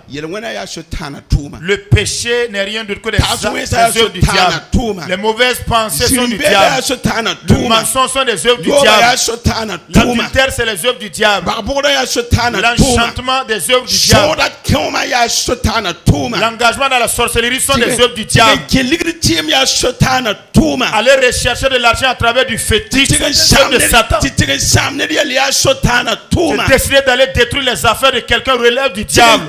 Le péché n'est rien d'autre que des œuvres du diable. Les mauvaises pensées sont du diable. Le mensonge sont des œuvres du diable. L'adultère, c'est les œuvres du diable. L'enchantement, des œuvres du diable. L'engagement dans la sorcellerie sont des œuvres du diable. Aller rechercher de l'argent à travers du fétiche, c'est des œuvres de Satan. Décider d'aller détruire les affaires de quelqu'un relève du diable.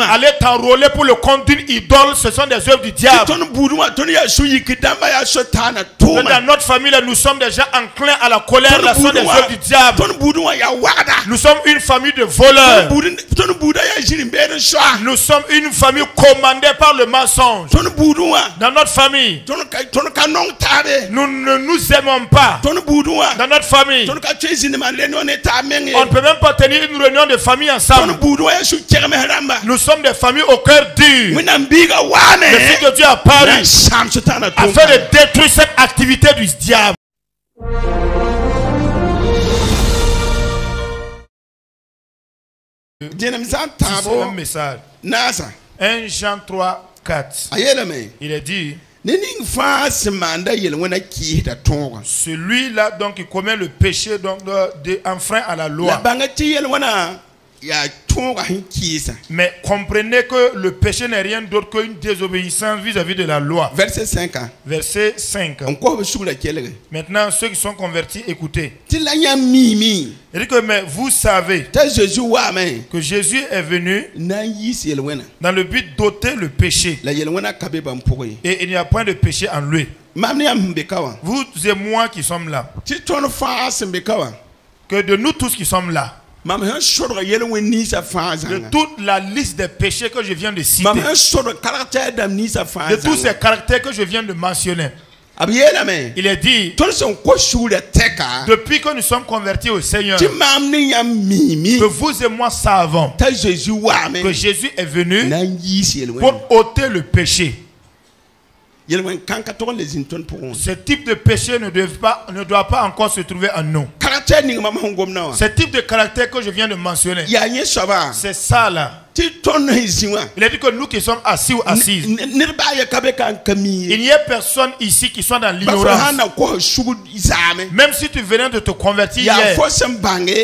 Aller t'enrôler pour le compte d'une idole, ce sont des œuvres du diable. Dans notre famille, nous sommes déjà enclins à la colère, ce sont des œuvres du diable. Nous sommes une famille de voleurs. Nous sommes une famille commandée par le mensonge. Dans notre famille, nous ne nous aimons pas. Dans notre famille, on ne peut même pas tenir une réunion de famille ensemble. Nous sommes des familles au cœur dur. Le Fils de Dieu a paru afin de détruire cette activité du diable. C'est un message. 1 Jean 3, 4. Il est dit, celui-là donc qui commet le péché donc enfreint à la loi. Mais comprenez que le péché n'est rien d'autre qu'une désobéissance vis-à-vis de la loi. Verset 5. Verset 5. Maintenant, ceux qui sont convertis, écoutez. Il dit que mais vous savez que Jésus est venu dans le but d'ôter le péché. Et il n'y a point de péché en lui. Vous et moi qui sommes là. Que de nous tous qui sommes là. De toute la liste des péchés que je viens de citer, de tous ces caractères que je viens de mentionner, il est dit, depuis que nous sommes convertis au Seigneur, que vous et moi savons que Jésus est venu pour ôter le péché. Ce type de péché ne doit pas encore se trouver en nous. Ce type de caractère que je viens de mentionner, c'est ça là. Il a dit que nous qui sommes assis ou assises, il n'y a personne ici qui soit dans l'ignorance. Même si tu venais de te convertir hier,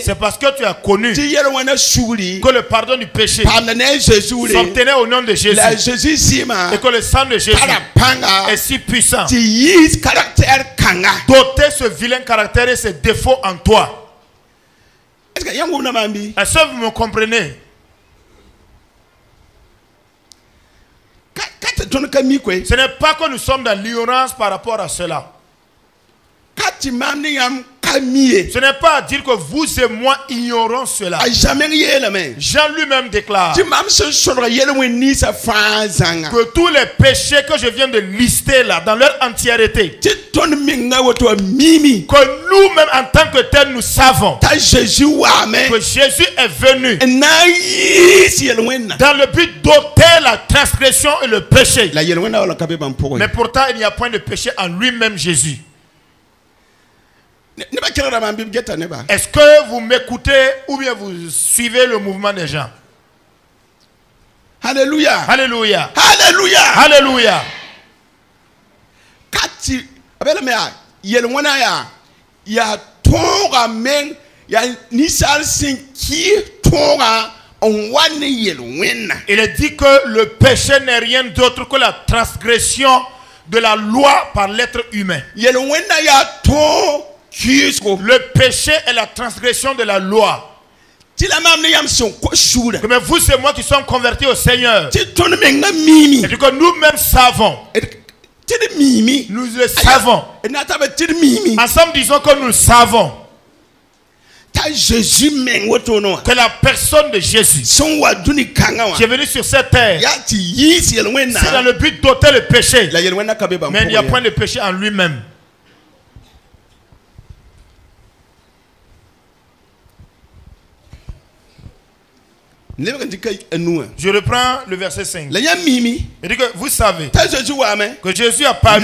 c'est parce que tu as connu que le pardon du péché s'obtenait au nom de Jésus et que le sang de Jésus est si puissant d'ôter ce vilain caractère et ses défauts en toi. Est-ce que vous me comprenez? Ce n'est pas que nous sommes dans l'ignorance par rapport à cela. Ce n'est pas à dire que vous et moi ignorons cela. Jean lui-même déclare que tous les péchés que je viens de lister là, dans leur entièreté, que nous-mêmes en tant que tels nous savons que Jésus est venu dans le but d'ôter la transgression et le péché. Mais pourtant il n'y a point de péché en lui-même Jésus. Est-ce que vous m'écoutez ou bien vous suivez le mouvement des gens? Alléluia. Alléluia. Alléluia. Alléluia. Il est dit que le péché n'est rien d'autre que la transgression de la loi par l'être humain. Le péché est la transgression de la loi. Mais vous et moi qui sommes convertis au Seigneur, et que nous-mêmes savons, nous le savons, ensemble disons que nous le savons, que la personne de Jésus qui est venue sur cette terre, c'est dans le but d'ôter le péché. Mais il n'y a point de péché en lui-même. Je reprends le verset 5. Il dit que vous savez que Jésus a paru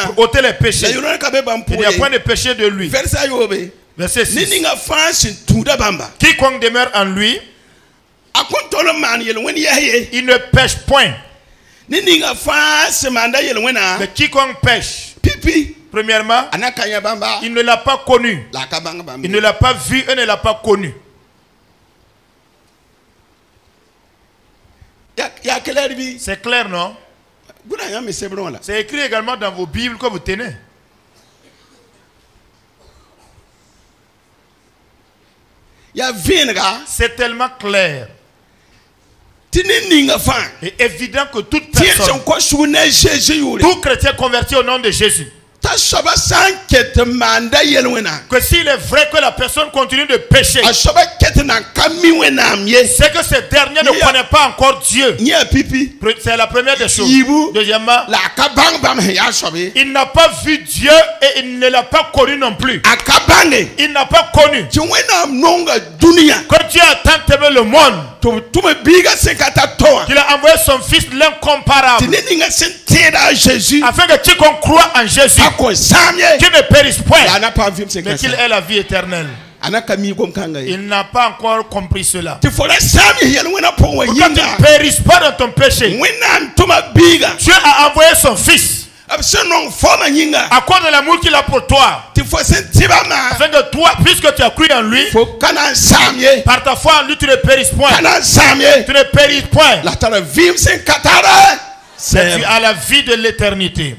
pour ôter les péchés. Il n'y a point de péché de lui. Verset 6. Quiconque demeure en lui Il ne pêche point. Mais quiconque pêche, premièrement, il ne l'a pas connu. Il ne l'a pas vu et ne l'a pas connu. C'est clair, non? C'est écrit également dans vos Bibles que vous tenez. C'est tellement clair. Et évident que toute personne, tout chrétien converti au nom de Jésus, que s'il est vrai que la personne continue de pécher, c'est que ce dernier ne connaît pas encore Dieu. C'est la première des choses. Deuxièmement, il n'a pas vu Dieu et il ne l'a pas connu non plus. Il n'a pas connu que Dieu a tant aimé le monde qu'il a envoyé son fils l'incomparable, afin que quiconque croit en Jésus, qu'il ne périsse point, mais qu'il ait la vie éternelle. Il n'a pas encore compris cela. Pour que tu ne périsses pas dans ton péché, Dieu a envoyé son fils à cause de l'amour qu'il a pour toi, afin que toi, puisque tu as cru en lui, par ta foi en lui, tu ne périsses point. Tu ne périsses point. Tu as la vie de l'éternité.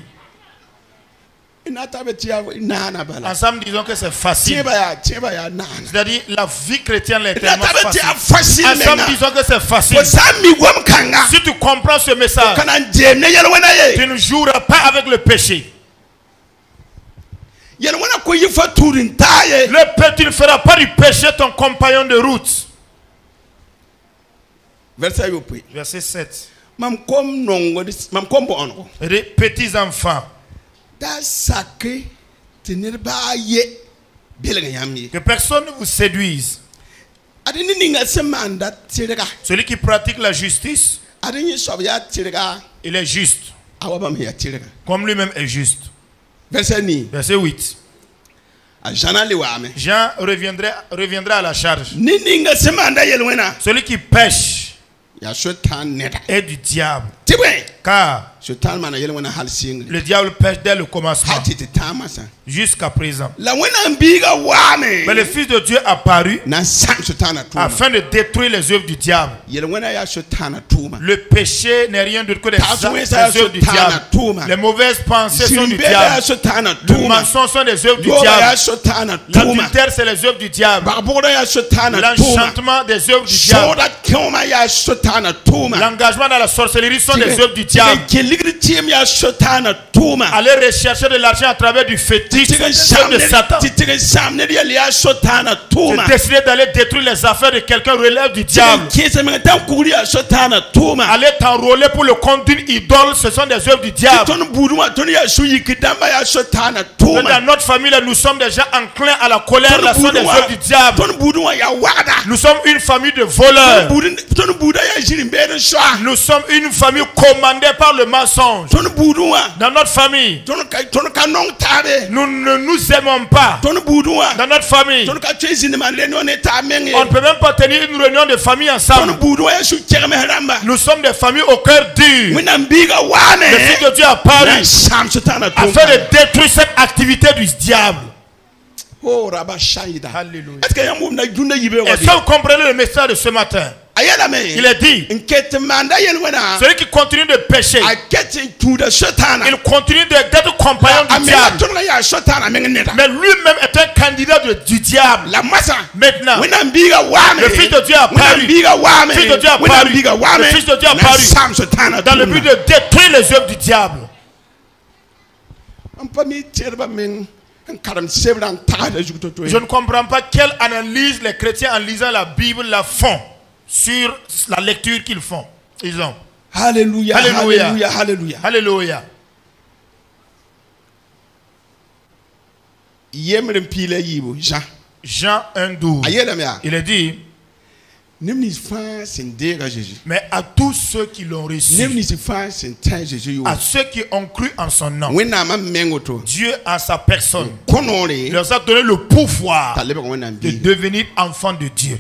Ensemble, disons que c'est facile. C'est-à-dire, la vie chrétienne est tellement facile. Ensemble, disons que c'est facile. Si tu comprends ce message, tu ne joueras pas avec le péché. Tu ne feras pas du péché ton compagnon de route. Verset 7. Les petits enfants, que personne ne vous séduise. Celui qui pratique la justice, il est juste, comme lui-même est juste. Verset 8. Jean reviendra à la charge. Celui qui pêche est du diable, car le diable pêche dès le commencement jusqu'à présent. Mais le Fils de Dieu apparut afin de détruire les œuvres du diable. Le péché n'est rien d'autre que les œuvres du diable. Les mauvaises pensées sont du diable. Le mensonge sont des œuvres du diable. L'adultère, c'est les œuvres du diable. L'enchantement, des œuvres du diable. L'engagement dans la sorcellerie sont des œuvres du diable. Aller rechercher de l'argent à travers du fétiche, c'est des œuvres de Satan. Décider d'aller détruire les affaires de quelqu'un relève du diable. Aller t'enrôler pour le compte d'une idole, ce sont des œuvres du diable. Dans notre famille, nous sommes déjà enclins à la colère, ce sont des œuvres du diable. Nous sommes une famille de voleurs. Nous sommes une famille commandée par le mensonge. Dans notre famille, nous ne nous aimons pas. Dans notre famille, on ne peut même pas tenir une réunion de famille ensemble. Nous sommes des familles au cœur dur. Le Fils de Dieu a apparu afin de détruire cette activité du diable. Alléluia. Est-ce que vous comprenez le message de ce matin? Il est dit, celui qui continue de pécher, il continue d'être compagnon du diable. Mais lui-même est un candidat du diable. Maintenant, le Fils de Dieu a apparu. Le Fils de Dieu a apparu. Le Fils de Dieu a apparu dans le but de détruire les œuvres du diable. Je ne comprends pas quelle analyse les chrétiens en lisant la Bible la font sur la lecture qu'ils font. Ils ont. Alléluia. Alléluia. Alléluia. Alléluia. Alléluia. Jean 1,12. Il est dit, mais à tous ceux qui l'ont reçu, à ceux qui ont cru en son nom, Dieu en sa personne leur a donné le pouvoir de devenir enfants de Dieu.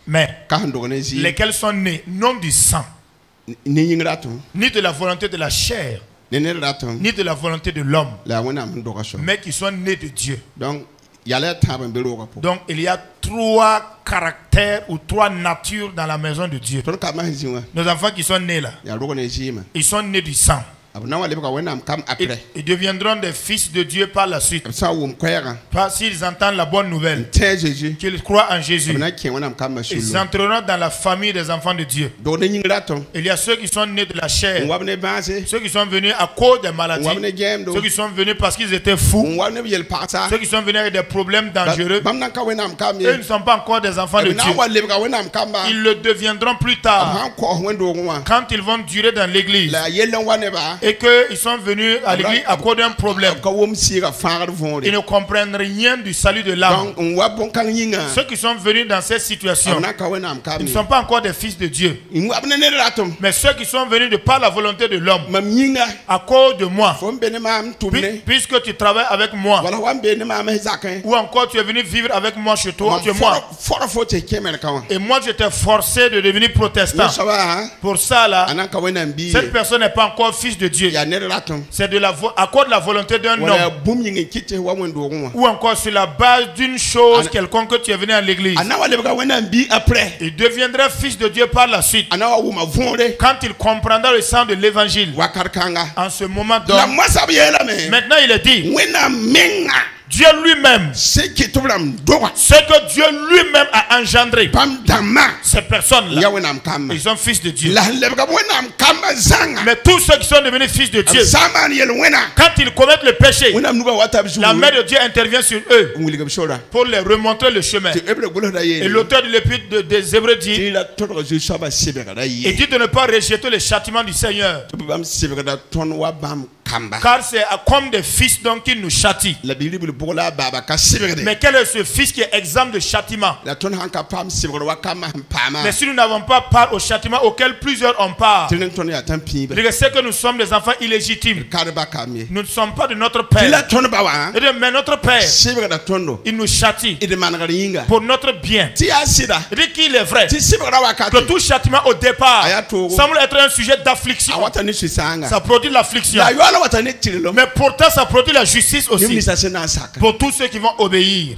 Mais lesquels sont nés non du sang, ni de la volonté de la chair, ni de la volonté de l'homme, mais qui sont nés de Dieu. Donc il y a 3 caractères ou 3 natures dans la maison de Dieu. Nos enfants qui sont nés là, ils sont nés du sang. Ils deviendront des fils de Dieu par la suite. S'ils entendent la bonne nouvelle, qu'ils croient en Jésus, ils entreront dans la famille des enfants de Dieu. Il y a ceux qui sont nés de la chair, ceux qui sont venus à cause des maladies, ceux qui sont venus parce qu'ils étaient fous, ceux qui sont venus avec des problèmes dangereux. Eux ne sont pas encore des enfants de Dieu. Ils le deviendront plus tard, quand ils vont durer dans l'église. Et qu'ils sont venus à l'église à cause d'un problème. Ils ne comprennent rien du salut de l'âme. Ceux qui sont venus dans cette situation, ils ne sont pas encore des fils de Dieu. Mais ceux qui sont venus de par la volonté de l'homme, à cause de moi, puisque tu travailles avec moi, ou encore tu es venu vivre avec moi chez toi, chez moi, et moi je t'ai forcé de devenir protestant. Pour ça là, cette personne n'est pas encore fils de Dieu. C'est à cause de la volonté d'un homme, ou encore sur la base d'une chose quelconque que tu es venu à l'église. Il deviendra fils de Dieu par la suite, quand il comprendra le sens de l'évangile. En ce moment donc, maintenant il est dit, Dieu lui-même, ce que Dieu lui-même a engendré, ces personnes-là, ils sont fils de Dieu. Mais tous ceux qui sont devenus fils de Dieu, quand ils commettent le péché, la main de Dieu intervient sur eux pour les remontrer le chemin. Et l'auteur de l'Épître des Hébreux dit, il dit de ne pas rejeter le châtiment du Seigneur, car c'est comme des fils donc qu'il nous châtie. Mais quel est ce fils qui est exempt de châtiment? Mais si nous n'avons pas part au châtiment auquel plusieurs ont part, c'est que nous sommes des enfants illégitimes. Nous ne sommes pas de notre père. Mais notre père, il nous châtie pour notre bien. Il dit qu'il est vrai que tout châtiment au départ semble être un sujet d'affliction. Ça produit l'affliction. Mais pourtant ça produit la justice aussi pour tous ceux qui vont obéir.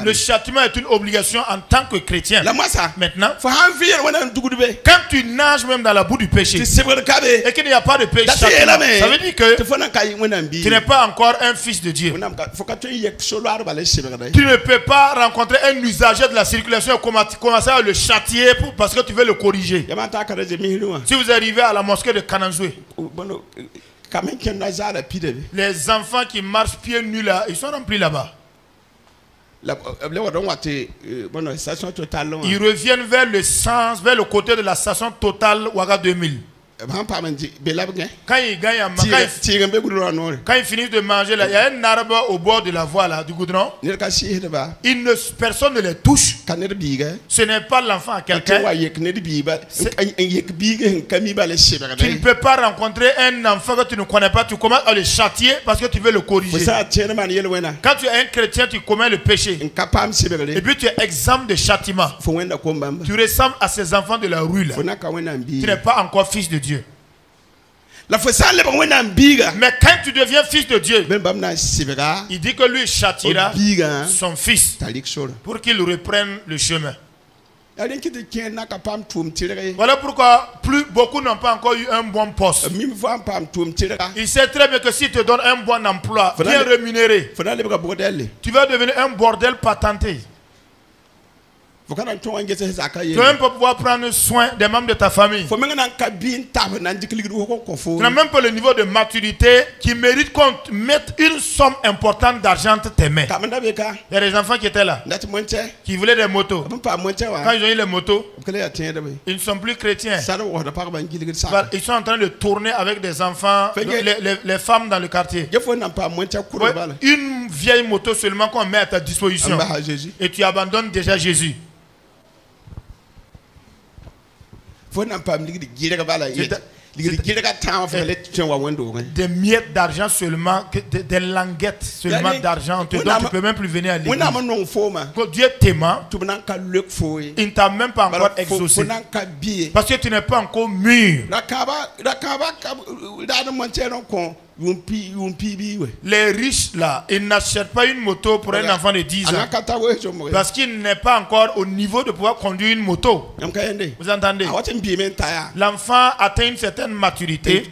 Le châtiment est une obligation en tant que chrétien. Maintenant, quand tu nages même dans la boue du péché et qu'il n'y a pas de péché, ça veut dire que tu n'es pas encore un fils de Dieu. Tu ne peux pas rencontrer un usager de la circulation et commencer à le châtier parce que tu veux le corriger. Si vous arrivez à la mosquée de Kananzoué, les enfants qui marchent pieds nus là, ils sont remplis là-bas. Ils reviennent vers le sens, vers le côté de la station Total Ouaga 2000. Quand ils finissent de manger là, il y a un arbre au bord de la voie là, du goudron. Personne ne les touche. Ce n'est pas l'enfant à quelqu'un. Tu ne peux pas rencontrer un enfant que tu ne connais pas. Tu commences à le châtier parce que tu veux le corriger. Quand tu es un chrétien, tu commets le péché. Et puis tu es exempt de châtiment. Tu ressembles à ces enfants de la rue là. Tu n'es pas encore fils de Dieu. Mais quand tu deviens fils de Dieu, il dit que lui châtira son fils pour qu'il reprenne le chemin. Voilà pourquoi beaucoup n'ont pas encore eu un bon poste. Il sait très bien que s'il te donne un bon emploi, bien rémunéré, tu vas devenir un bordel patenté. Tu vas même pas pouvoir prendre soin des membres de ta famille. Tu n'as même pas le niveau de maturité qui mérite qu'on mette une somme importante d'argent entre tes mains. Il y a des enfants qui étaient là, qui voulaient des motos. Quand ils ont eu les motos, ils ne sont plus chrétiens. Ils sont en train de tourner avec des enfants, les femmes dans le quartier. Une vieille moto seulement qu'on met à ta disposition. Et tu abandonnes déjà Jésus. Des miettes d'argent seulement, des languettes seulement d'argent. On te donne, tu ne peux même plus venir à l'église. Quand Dieu t'aimant, il ne t'a même pas encore exaucé. Parce que tu n'es pas encore mûr. Les riches là, ils n'achètent pas une moto pour un enfant de 10 ans. Parce qu'il n'est pas encore au niveau de pouvoir conduire une moto. Vous entendez? L'enfant atteint une certaine maturité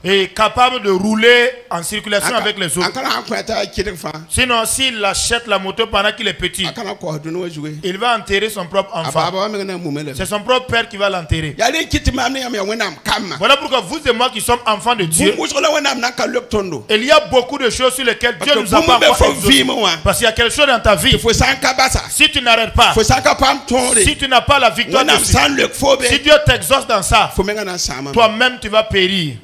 et est capable de rouler en circulation avec les autres. Sinon, s'il achète la moto pendant qu'il est petit, il va enterrer son propre enfant. C'est son propre père qui va l'enterrer. Voilà pourquoi vous et moi qui sommes enfants de Dieu, il y a beaucoup de choses sur lesquelles Dieu nous a pas encore exaucé. Parce qu'il y a quelque chose dans ta vie. Si tu n'arrêtes pas, si tu n'as pas la victoire dessus, si Dieu t'exauce dans ça, toi-même tu vas périr.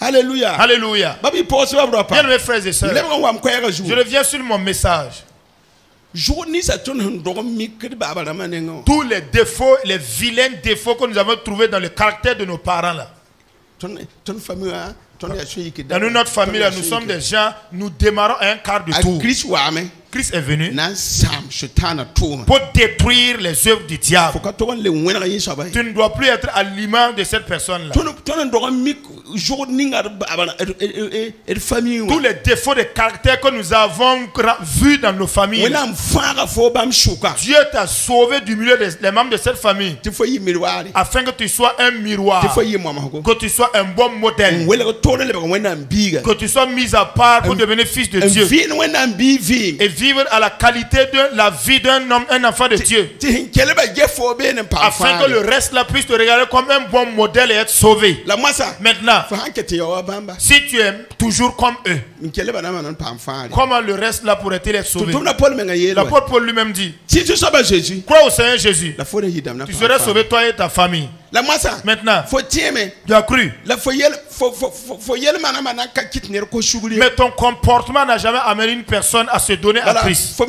Alléluia. Alléluia. Bien mes frères et sœurs, je reviens sur mon message. Tous les défauts, les vilains défauts que nous avons trouvés dans le caractère de nos parents là. Dans notre famille, là, nous sommes des gens, nous démarrons à un quart de tour. Christ est venu pour détruire les œuvres du diable. Tu ne dois plus être à l'image de cette personne-là. Tous les défauts de caractère que nous avons vus dans nos familles, Dieu t'a sauvé du milieu des membres de cette famille afin que tu sois un miroir, que tu sois un bon modèle, que tu sois mis à part pour devenir fils de Dieu et vivre à la qualité de la vie d'un homme, un enfant de Dieu, afin que le reste là puisse te regarder comme un bon modèle et être sauvé. Maintenant, si tu es toujours comme eux, comment le reste là pourrait-il être sauvé? L'apôtre Paul lui-même dit, si tu sauves Jésus, crois au Seigneur Jésus, tu seras sauvé toi et ta famille. Maintenant, tu as cru. Mais ton comportement n'a jamais amené une personne à se donner à Christ. Parce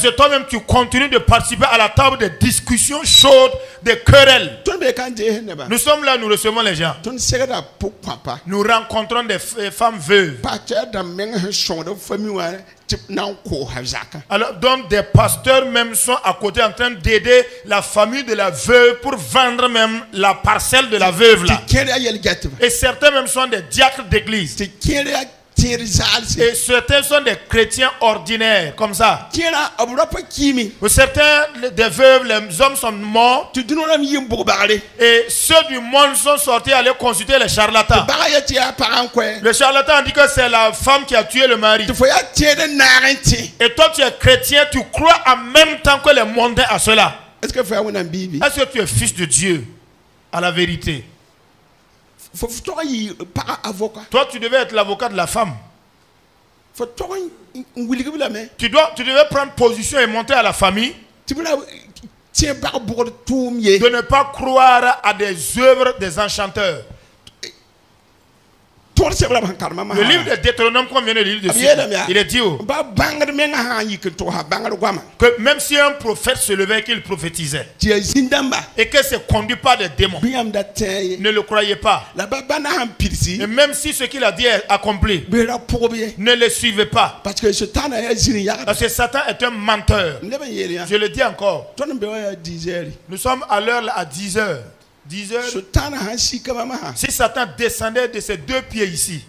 que toi-même tu continues de participer à la table des discussions chaudes, des querelles. Nous sommes là, nous recevons les gens. Nous rencontrons des femmes veuves. Alors, donc des pasteurs même sont à côté en train d'aider la famille de la veuve pour vendre même la parcelle de la veuve là. Et certains même sont des diacres d'église. Et certains sont des chrétiens ordinaires, comme ça. Pour certains des veuves, les hommes sont morts. Et ceux du monde sont sortis aller consulter les charlatans. Le charlatan dit que c'est la femme qui a tué le mari. Et toi tu es chrétien, tu crois en même temps que les mondains à cela. Est-ce que tu es fils de Dieu à la vérité? Toi, tu devais être l'avocat de la femme. Tu devais prendre position et monter à la famille. De ne pas croire à des œuvres des enchanteurs. Le livre de Deutéronome qu'on vient de lire dessus, il est dit que même si un prophète se levait qu'il prophétisait et que c'est conduit par des démons, ne le croyez pas. Et même si ce qu'il a dit est accompli, ne le suivez pas. Parce que Satan est un menteur. Je le dis encore. Nous sommes à l'heure à 10 heures. 10 heures. Si Satan descendait de ses deux pieds ici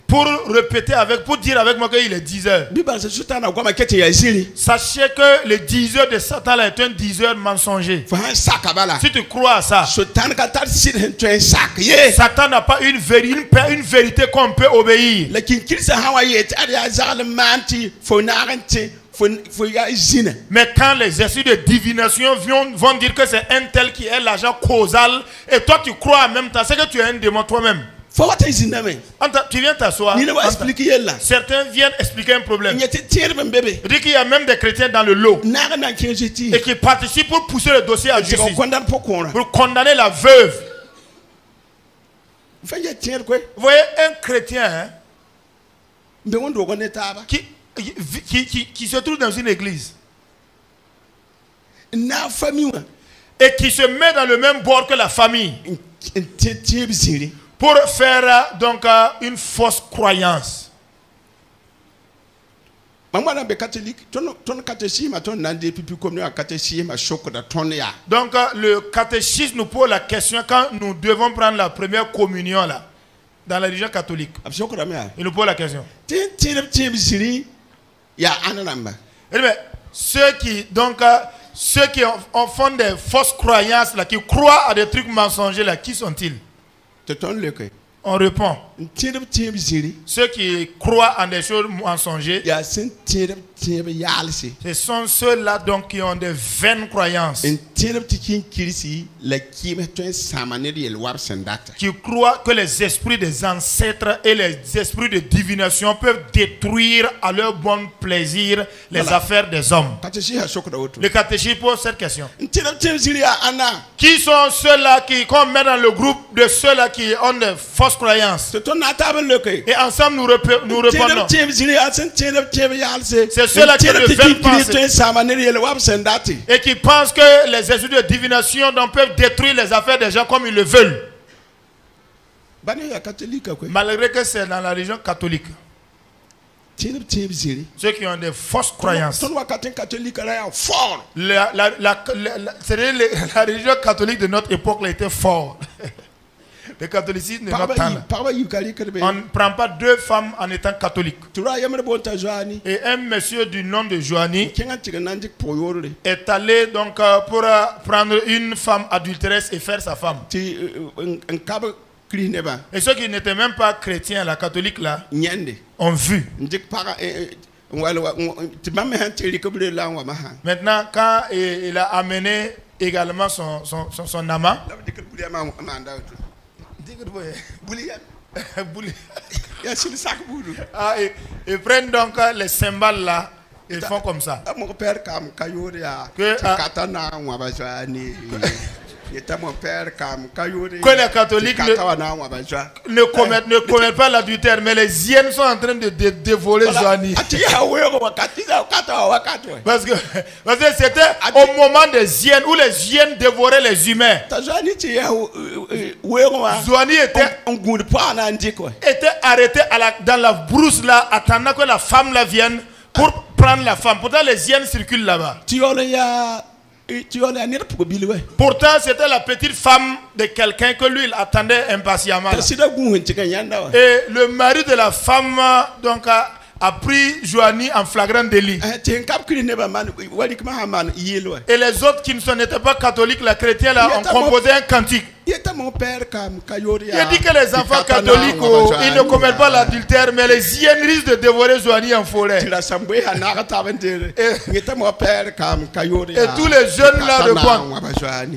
pour répéter pour dire avec moi qu'il est 10 heures, sachez que le 10 heures de Satan là est un 10 heures mensonger. Si tu crois à ça, Satan n'a pas une vérité qu'on peut obéir. Mais quand les esprits de divination vont dire que c'est un tel qui est l'agent causal et toi tu crois en même temps, c'est que tu es un démon toi-même. Tu viens t'asseoir. Certains viennent expliquer un problème. Il dit qu'il y a même des chrétiens dans le lot et qui participent pour pousser le dossier à justice, pour condamner la veuve. Vous voyez un chrétien qui se trouve dans une église et qui se met dans le même bord que la famille pour faire donc une fausse croyance. Donc le catéchisme nous pose la question quand nous devons prendre la première communion là, dans la religion catholique. Il nous pose la question. Ceux qui font des fausses croyances là, qui croient à des trucs mensongers là, qui sont-ils? On répond. Ceux qui croient en des choses mensongères, ce sont ceux-là donc qui ont des vaines croyances. Qui croient que les esprits des ancêtres et les esprits de divination peuvent détruire à leur bon plaisir les affaires des hommes. Le catéchisme pose cette question. Qui sont ceux-là qu'on met dans le groupe de ceux-là qui ont des fausses croyances? Et ensemble nous répondons. C'est ceux-là qui ont de vaines pensées et qui pensent que les esprits de divination peuvent détruire les affaires des gens comme ils le veulent. Malgré que c'est dans la religion catholique. Ceux qui ont des fausses croyances. La religion catholique de notre époque là était forte. Le catholicisme de notre temps. On ne prend pas deux femmes en étant catholique. Et un monsieur du nom de Joani est allé donc pour prendre une femme adultéresse et faire sa femme. Et ceux qui n'étaient même pas chrétiens, la catholique là, ont vu. Maintenant, quand il a amené également son amant, ils prennent donc les cymbales là, ils font comme ça. Que les catholiques ne commettent pas l'adultère, mais les hyènes sont en train de dévorer Joani. Parce que c'était au moment des hyènes où les hyènes dévoraient les humains. Joani était arrêté dans la brousse là, attendant que la femme la vienne pour prendre la femme. Pourtant les hyènes circulent là-bas. Pourtant, c'était la petite femme de quelqu'un que lui il attendait impatiemment. Et le mari de la femme donc a pris Joani en flagrant délit. Et les autres qui n'étaient pas catholiques, les chrétiens là, ont composé un cantique. Il dit que les enfants catholiques, ils ne commettent pas l'adultère, mais les hyènes risquent de dévorer Joani en forêt. Et tous les jeunes là répondent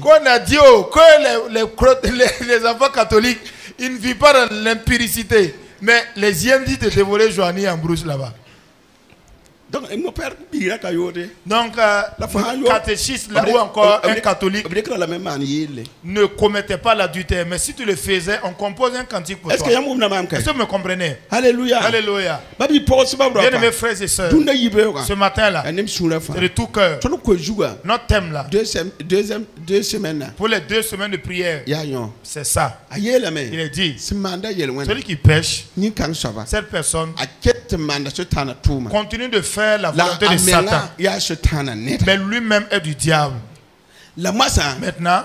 qu'on a dit que les enfants catholiques, ils ne vivent pas dans l'impurité. Mais les hyènes disent de dévorer Joani en brousse là-bas. Donc, le catéchisme là, ou encore un catholique ne commettait pas l'adultère. Mais si tu le faisais, on compose un cantique pour toi. Est-ce que vous me comprenez? Alléluia. Alléluia. Bien mes frères et sœurs, ce matin là, c'est de tout cœur. Notre thème là, pour les 2 semaines de prière, c'est ça. Il est dit, celui qui pêche, cette personne continue de faire la volonté de Satan. Mais lui-même est du diable. Maintenant,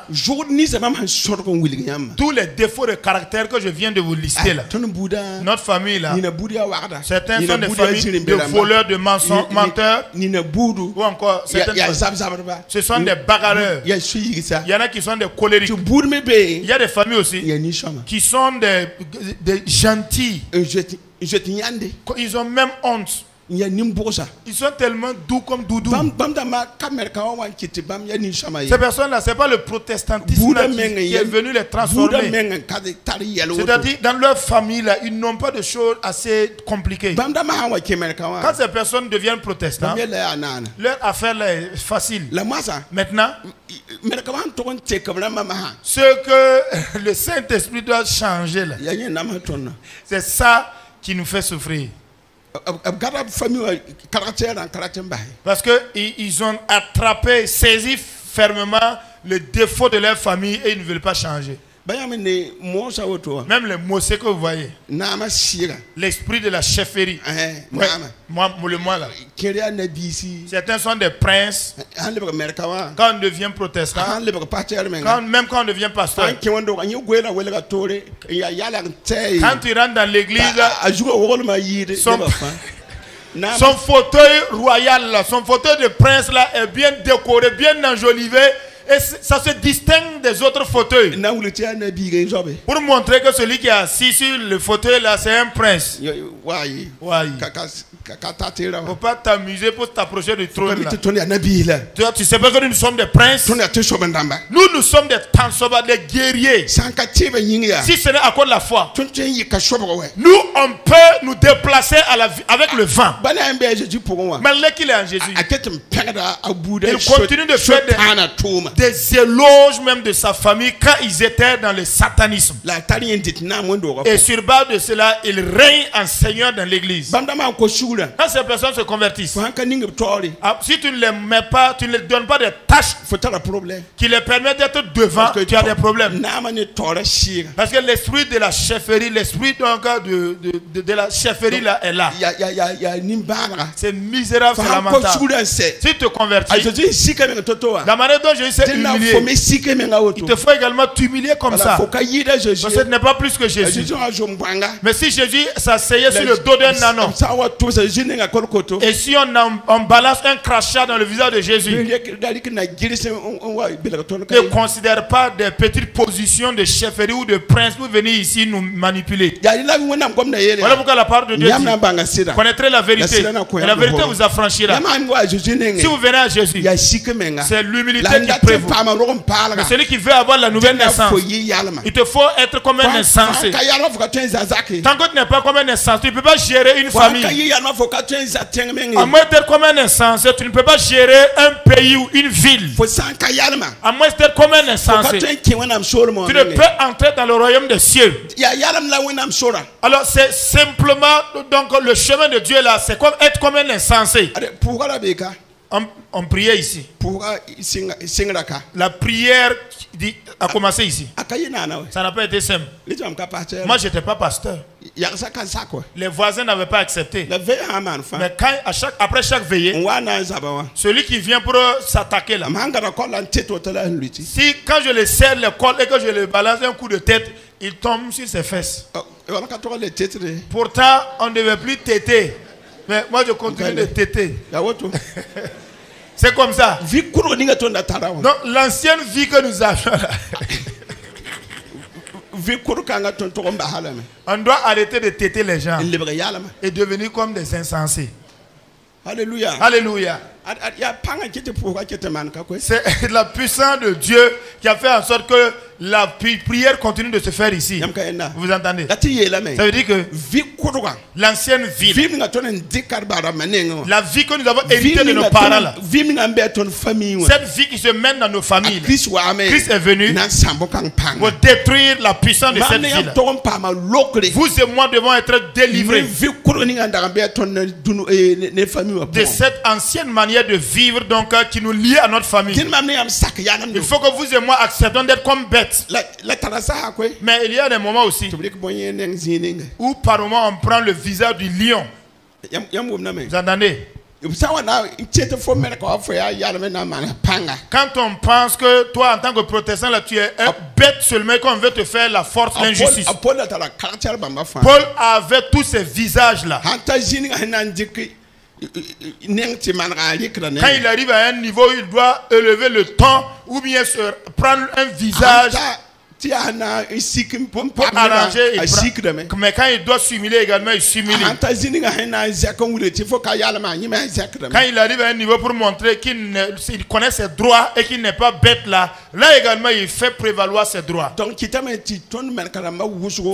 tous les défauts de caractère que je viens de vous lister là, notre famille là, certains sont des familles de voleurs, de menteurs, ou encore ce sont des bagarreurs. Il y en a qui sont des colériques. Il y a des familles aussi qui sont des gentils. Ils ont même honte. Ils sont tellement doux comme doudou. Ces personnes-là, ce n'est pas le protestantisme qui est venu les transformer. C'est-à-dire, dans leur famille, là, ils n'ont pas de choses assez compliquées. Quand ces personnes deviennent protestants, leur affaire là est facile. Maintenant, ce que le Saint-Esprit doit changer, c'est ça qui nous fait souffrir. Parce qu'ils ont attrapé, saisi fermement le défaut de leur famille et ils ne veulent pas changer. Même les mots que vous voyez. L'esprit de la chefferie. Ouais. Moi là. Certains sont des princes. Quand on devient protestant, même quand on devient pasteur, quand tu rentres dans l'église, son fauteuil royal là, son fauteuil de prince là est bien décoré, bien enjolivé. Et ça se distingue des autres fauteuils. Pour montrer que celui qui est assis sur le fauteuil là, c'est un prince. Il ne faut pas t'amuser pour t'approcher du trône là. Tu sais pas que nous sommes des princes. Nous sommes des tansoba, des guerriers. Si ce n'est à cause de la foi, nous on peut nous déplacer avec le vent. Malgré qu'il est en Jésus, il continue de faire des éloges même de sa famille quand ils étaient dans le satanisme. Et sur base de cela, il règne en Seigneur dans l'église. Quand ces personnes se convertissent, si tu ne les mets pas, tu ne les donnes pas des tâches qui les permettent d'être devant, tu as des problèmes. Parce que l'esprit de la chefferie, l'esprit de la chefferie là est là. C'est misérable, c'est lamentable. Si tu te convertis, la manière dont Jésus s'est humilié, il te faut également t'humilier comme ça. Parce que ce n'est pas plus que Jésus. Mais si Jésus s'asseyait sur le dos d'un ânon, et si on balance un crachat dans le visage de Jésus, ne considère pas des petites positions de chefferie ou de prince pour venir ici nous manipuler. Voilà pourquoi la parole de Dieu dit: connaîtrez la vérité, et la vérité vous affranchira. Si vous venez à Jésus, c'est l'humilité qui prévaut. Mais celui qui veut avoir la nouvelle naissance, il te faut être comme un insensé. Tant que tu n'es pas comme un insensé, tu ne peux pas gérer une famille. À moins d'être comme un insensé, tu ne peux pas gérer un pays ou une ville. À moins d'être comme un insensé, tu ne peux entrer dans le royaume des cieux. Alors c'est simplement donc le chemin de Dieu là, c'est comme être comme un insensé. On priait ici. La prière a commencé ici. Ça n'a pas été simple. Moi, je n'étais pas pasteur. Les voisins n'avaient pas accepté. Mais après chaque veillée, celui qui vient pour s'attaquer là, si quand je le serre le col et que je le balance un coup de tête, il tombe sur ses fesses. Pourtant, on ne devait plus téter. Mais moi, je continue de téter. C'est comme ça. Donc, l'ancienne vie que nous avons là, on doit arrêter de téter les gens et devenir comme des insensés. Alléluia. Alléluia. C'est la puissance de Dieu qui a fait en sorte que la prière continue de se faire ici. Vous entendez? Ça veut dire que l'ancienne vie, la vie que nous avons héritée de nos parents là, cette vie qui se mène dans nos familles, Christ est venu pour détruire la puissance de cette vie là. Vous et moi devons être délivrés de cette ancienne manière de vivre donc qui nous lie à notre famille. Il faut que vous et moi acceptons d'être comme bêtes. Mais il y a des moments aussi où par moment on prend le visage du lion. Vous entendez? Quand on pense que toi en tant que protestant là tu es un bête seulement, qu'on veut te faire la force, l'injustice. Paul avait tous ces visages là. Quand il arrive à un niveau où il doit élever le ton ou bien se prendre un visage pour arranger, mais quand il doit s'humilier également, il s'humilie. Quand il arrive à un niveau pour montrer qu'il connaît ses droits et qu'il n'est pas bête là également il fait prévaloir ses droits. Ce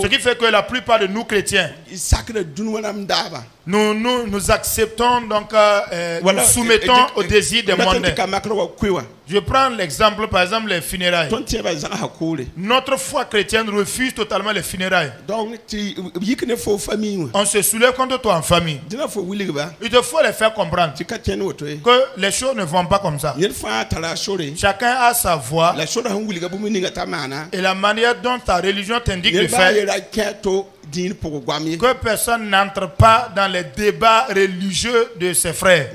qui fait que la plupart de nous chrétiens, nous acceptons donc, nous soumettons au désir des mondains. Je prends l'exemple, par exemple, les funérailles. Notre foi chrétienne refuse totalement les funérailles. Donc, on se soulève contre toi en famille. Il te faut les faire comprendre que les choses ne vont pas comme ça. Chacun a sa voix et la manière dont ta religion t'indique de faire. Que personne n'entre pas dans les débats religieux de ses frères.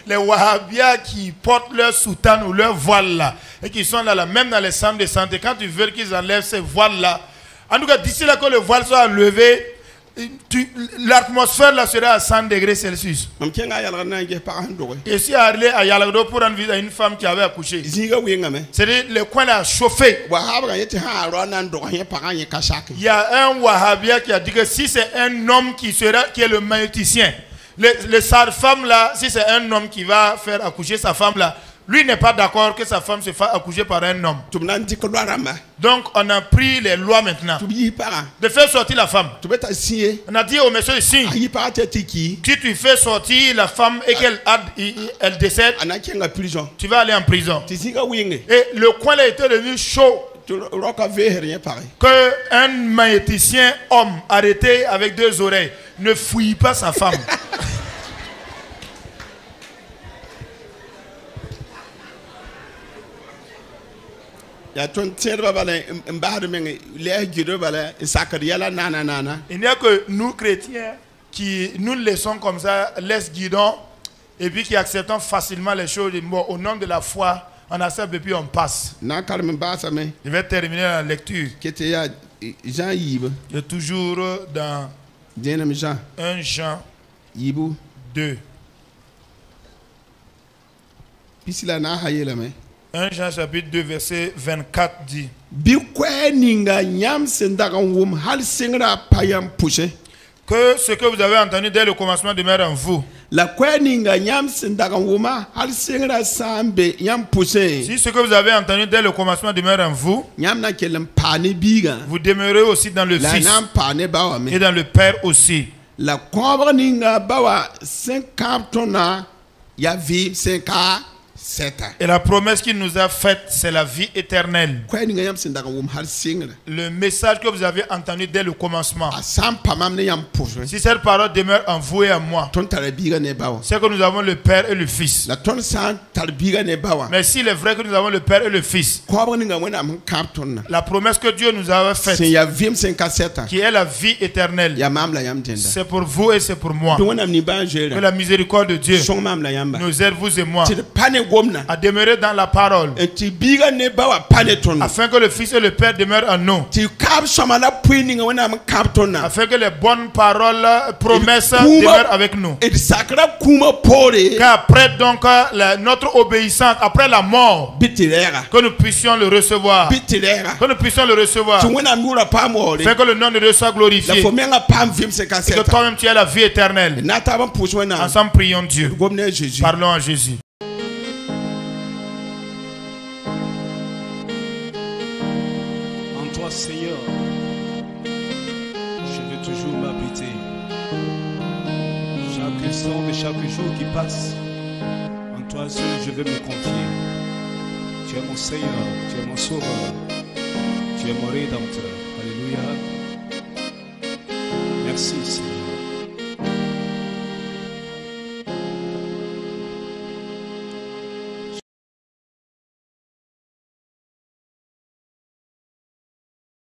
Les Wahhabias qui portent leur soutane ou leur voile là et qui sont là, même dans les centres de santé, quand tu veux qu'ils enlèvent ces voiles là, en tout cas d'ici là que le voile soit enlevé, l'atmosphère là sera à 100 degrés Celsius. Et si allé à Yalagdo pour rendre visite à une femme qui avait accouché, c'est-à-dire le coin là chauffé. Il y a un Wahhabia qui a dit que si c'est un homme qui est le magnéticien, sa femme là, si c'est un homme qui va faire accoucher sa femme là, lui n'est pas d'accord que sa femme se fasse accoucher par un homme. Donc on a pris les lois maintenant de faire sortir la femme. On a dit au monsieur de signe, si tu fais sortir la femme et qu'elle décède, tu vas aller en prison. Et le coin là était devenu chaud. Qu'un magnéticien homme arrêté avec 2 oreilles ne fouille pas sa femme. Il n'y a que nous chrétiens qui nous laissons comme ça, laisse guidons et puis qui acceptons facilement les choses. Bon, au nom de la foi, on accepte et puis on passe. Je vais terminer la lecture. Je toujours dans 1 Jean 2. 1 Jean chapitre 2 verset 24 dit que ce que vous avez entendu dès le commencement demeure en vous. Si ce que vous avez entendu dès le commencement demeure en vous, vous demeurez aussi dans le Fils et dans le Père aussi. Et la promesse qu'il nous a faite, c'est la vie éternelle. Le message que vous avez entendu dès le commencement, si cette parole demeure en vous et en moi, c'est que nous avons le Père et le Fils. Mais s'il est vrai que nous avons le Père et le Fils, la promesse que Dieu nous a faite, qui est la vie éternelle, c'est pour vous et c'est pour moi. Que la miséricorde de Dieu nous aide, vous et moi, à demeurer dans la parole, afin que le Fils et le Père demeurent en nous, afin que les bonnes paroles, promesses demeurent avec nous. Car après donc notre obéissance, après la mort, que nous puissions le recevoir, que nous puissions le recevoir, afin que le nom de Dieu soit glorifié, et que toi-même tu aies la vie éternelle. Ensemble prions Dieu. Parlons à Jésus. Seigneur, je veux toujours m'habiter. Chaque instant de chaque jour qui passe, en toi seul je veux me confier. Tu es mon Seigneur, tu es mon Sauveur, tu es mon Rédempteur. Alléluia. Merci Seigneur.